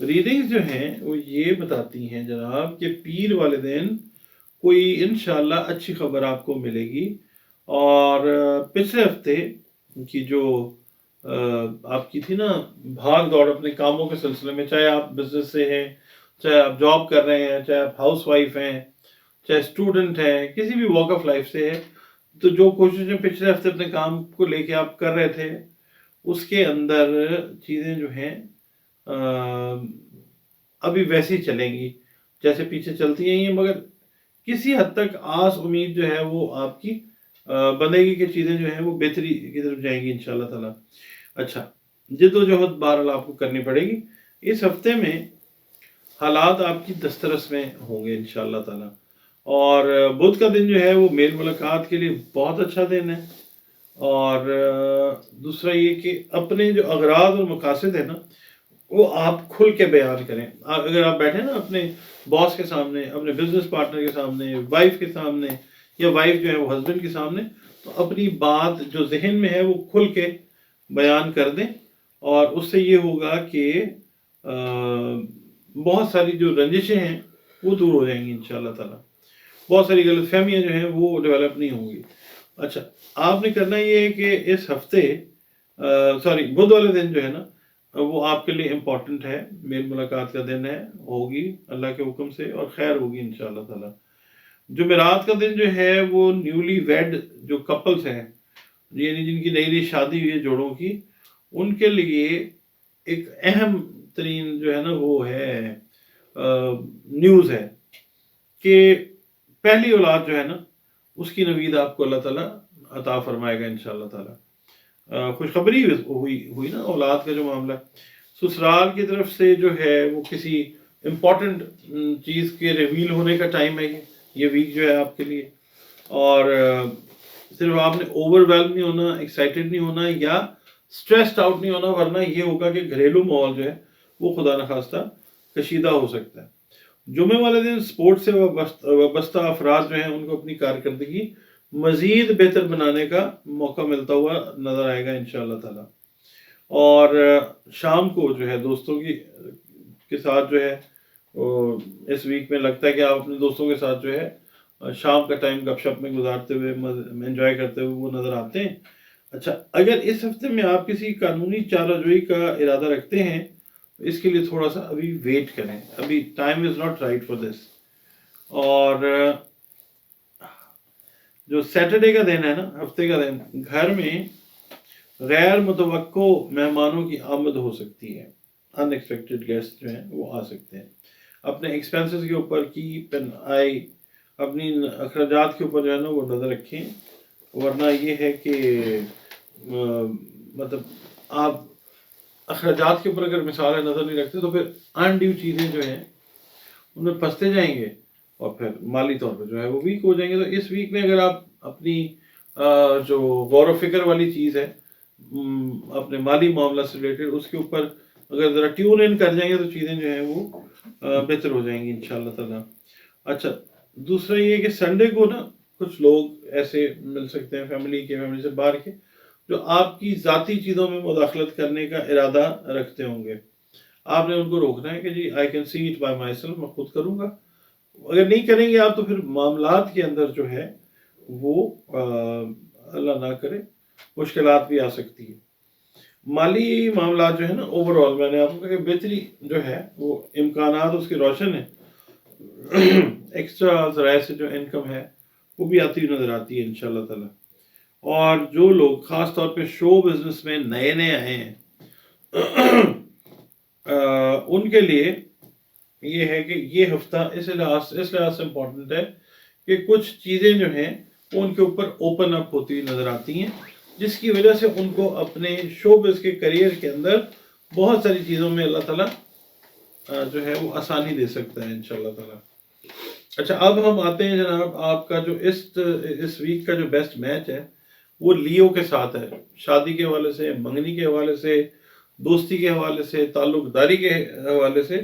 Readings جو ہیں وہ یہ بتاتی ہیں جناب کہ پیر والے دن کوئی انشاءاللہ اچھی خبر آپ کو ملے گی، اور پچھلے ہفتے کی جو آپ کی تھی نا بھاگ دوڑ اپنے کاموں کے سلسلے میں، چاہے آپ بزنس سے ہیں، چاہے آپ جاب کر رہے ہیں، چاہے آپ ہاؤس وائف ہیں، چاہے اسٹوڈنٹ ہیں، کسی بھی واک آف لائف سے ہے، تو جو کوششیں پچھلے ہفتے اپنے کام کو لے کے آپ کر رہے تھے، اس کے اندر چیزیں جو ہیں ابھی ویسے ہی چلیں گی جیسے پیچھے چلتی ہیں، مگر کسی حد تک آس امید جو ہے وہ آپ کی بنے گی کہ چیزیں جو ہیں وہ بہتری کی طرف جائیں گی انشاءاللہ تعالی۔ اچھا، جد و جہد بہرحال آپ کو کرنی پڑے گی۔ اس ہفتے میں حالات آپ کی دسترس میں ہوں گے انشاءاللہ تعالی، اور بدھ کا دن جو ہے وہ میل ملاقات کے لیے بہت اچھا دن ہے، اور دوسرا یہ کہ اپنے جو اغراض اور مقاصد ہیں نا وہ آپ کھل کے بیان کریں۔ اگر آپ بیٹھیں نا اپنے باس کے سامنے، اپنے بزنس پارٹنر کے سامنے، وائف کے سامنے، یا وائف جو ہے وہ ہسبینڈ کے سامنے، تو اپنی بات جو ذہن میں ہے وہ کھل کے بیان کر دیں، اور اس سے یہ ہوگا کہ بہت ساری جو رنجشیں ہیں وہ دور ہو جائیں گی انشاءاللہ تعالی، بہت ساری غلط فہمیاں جو ہیں وہ ڈیولپ نہیں ہوں گی۔ اچھا، آپ نے کرنا یہ ہے کہ اس ہفتے بدھ والے دن جو ہے نا وہ آپ کے لیے امپورٹنٹ ہے، میل ملاقات کا دن ہے، ہوگی اللہ کے حکم سے، اور خیر ہوگی انشاءاللہ تعالی۔ جمعرات کا دن جو ہے وہ نیولی ویڈ جو کپلز ہیں، یعنی جن کی نئی نئی شادی ہوئی ہے جوڑوں کی، ان کے لیے ایک اہم ترین جو ہے نا وہ ہے نیوز ہے کہ پہلی اولاد جو ہے نا اس کی نوید آپ کو اللہ تعالیٰ عطا فرمائے گا انشاءاللہ تعالیٰ۔ خوشخبری ہوئی نا اولاد کا جو معاملہ، سسرال کی طرف سے جو ہے وہ کسی امپورٹنٹ چیز کے ریویل ہونے کا ٹائم ہے یہ ویک جو ہے آپ کے لیے، اور صرف آپ نے اوور ویلم نہیں ہونا، ایکسائٹیڈ نہیں ہونا، یا سٹریسڈ آؤٹ نہیں ہونا، ورنہ یہ ہوگا کہ گھریلو ماحول جو ہے وہ خدا نخواستہ کشیدہ ہو سکتا ہے۔ جمعے والے دن سپورٹ سے وابستہ افراد جو ہیں ان کو اپنی کارکردگی مزید بہتر بنانے کا موقع ملتا ہوا نظر آئے گا انشاءاللہ تعالی، اور شام کو جو ہے دوستوں کے ساتھ جو ہے اس ویک میں لگتا ہے کہ آپ اپنے دوستوں کے ساتھ جو ہے شام کا ٹائم گپ شپ میں گزارتے ہوئے انجوائے کرتے ہوئے وہ نظر آتے ہیں۔ اچھا، اگر اس ہفتے میں آپ کسی قانونی چارہ جوئی کا ارادہ رکھتے ہیں تو اس کے لیے تھوڑا سا ابھی ویٹ کریں، ابھی time is not right for this. اور جو سیٹرڈے کا دن ہے نا، ہفتے کا دن، گھر میں غیر متوقع مہمانوں کی آمد ہو سکتی ہے، ان ایکسپیکٹڈ گیسٹ جو ہیں وہ آ سکتے ہیں۔ اپنے ایکسپینسز کے اوپر کیپ این آئی، اپنی اخراجات کے اوپر جو ہے نا وہ نظر رکھیں، ورنہ یہ ہے کہ مطلب آپ اخراجات کے اوپر اگر مثال ہے نظر نہیں رکھتے تو پھر ان ڈیو چیزیں جو ہیں ان میں پھنستے جائیں گے، اور پھر مالی طور پہ جو ہے وہ ویک ہو جائیں گے۔ تو اس ویک میں اگر آپ اپنی جو غور و فکر والی چیز ہے اپنے مالی معاملہ سے ریلیٹڈ، اس کے اوپر اگر ذرا ٹیون ان کر جائیں گے تو چیزیں جو ہیں وہ بہتر ہو جائیں گی انشاءاللہ تعالیٰ۔ اچھا، دوسرا یہ کہ سنڈے کو نا کچھ لوگ ایسے مل سکتے ہیں فیملی سے باہر کے، جو آپ کی ذاتی چیزوں میں مداخلت کرنے کا ارادہ رکھتے ہوں گے۔ آپ نے ان کو روکنا ہے کہ جی I can see it by myself, میں خود کروں گا۔ اگر نہیں کریں گے آپ تو پھر معاملات کے اندر جو ہے وہ اللہ نہ کرے مشکلات بھی آ سکتی ہے۔ مالی معاملات جو ہے نا اوور آل میں نے آپ کو کہا کہ بہتری جو ہے وہ امکانات اس کی روشن ہے، ایکسٹرا ذرائع سے جو انکم ہے وہ بھی آتی نظر آتی ہے انشاءاللہ تعالیٰ۔ اور جو لوگ خاص طور پہ شو بزنس میں نئے آئے ہیں ان کے لیے یہ ہے کہ یہ ہفتہ اس لحاظ سے امپورٹنٹ ہے کہ کچھ چیزیں جو ہیں وہ ان کے اوپر اوپن اپ ہوتی نظر آتی ہیں، جس کی وجہ سے ان کو اپنے شو بز کے کریئر کے اندر بہت ساری چیزوں میں اللہ تعالیٰ جو ہے وہ آسانی دے سکتا ہے انشاءاللہ تعالیٰ۔ اچھا، اب ہم آتے ہیں جناب آپ کا جو اس ویک کا جو بیسٹ میچ ہے وہ لیو کے ساتھ ہے، شادی کے حوالے سے، منگنی کے حوالے سے، دوستی کے حوالے سے، تعلق داری کے حوالے سے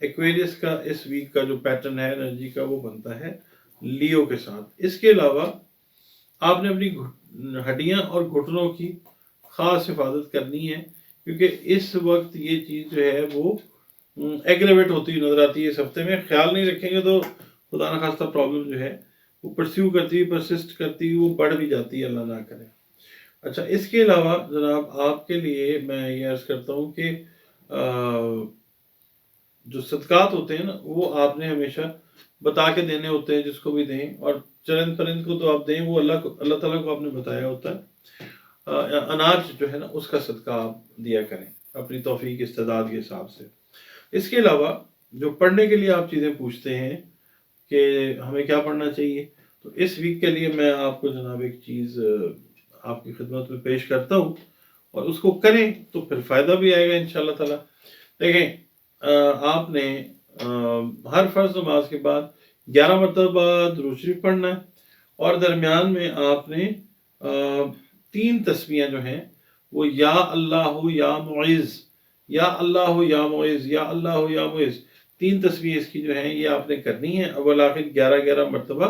ایکویریس کا اس ویک کا جو پیٹرن ہے انرجی کا وہ بنتا ہے لیو کے ساتھ۔ اس کے علاوہ آپ نے اپنی ہڈیاں اور گھٹنوں کی خاص حفاظت کرنی ہے، کیونکہ اس وقت یہ چیز جو ہے وہ ایگریویٹ ہوتی ہوئی نظر آتی ہے اس ہفتے میں. خیال نہیں رکھیں گے تو خدا نخواستہ پرابلم جو ہے وہ پرسیو کرتی ہوئی پرسسٹ کرتی ہوئی وہ بڑھ بھی جاتی ہے، اللہ نہ کرے. اچھا، اس کے علاوہ جناب آپ کے لیے میں یہ عرض کرتا ہوں کہ جو صدقات ہوتے ہیں نا وہ آپ نے ہمیشہ بتا کے دینے ہوتے ہیں، جس کو بھی دیں، اور چرند پرند کو تو آپ دیں، وہ اللہ تعالیٰ کو آپ نے بتایا ہوتا ہے. اناج جو ہے نا اس کا صدقہ آپ دیا کریں اپنی توفیق استعداد کے حساب سے. اس کے علاوہ جو پڑھنے کے لیے آپ چیزیں پوچھتے ہیں کہ ہمیں کیا پڑھنا چاہیے، تو اس ویک کے لیے میں آپ کو جناب ایک چیز آپ کی خدمت میں پیش کرتا ہوں، اور اس کو کریں تو پھر فائدہ بھی آئے گا انشاءاللہ تعالیٰ. دیکھیں، آپ نے ہر فرض نماز کے بعد 11 مرتبہ درود شریف پڑھنا ہے، اور درمیان میں آپ نے 3 تسبیحیں جو ہیں وہ یا اللہ یا معز، یا اللہ یا معز، یا اللہ یا معز، 3 تسبیح اس کی جو ہیں یہ آپ نے کرنی ہے اول آخر 11 مرتبہ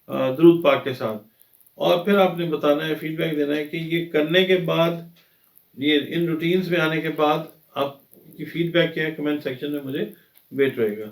درود پاک کے ساتھ. اور پھر آپ نے بتانا ہے، فیڈ بیک دینا ہے کہ یہ کرنے کے بعد، یہ ان روٹینز میں آنے کے بعد آپ کی فیڈ بیک کیا ہے، کمنٹ سیکشن میں مجھے ویٹ رہے گا.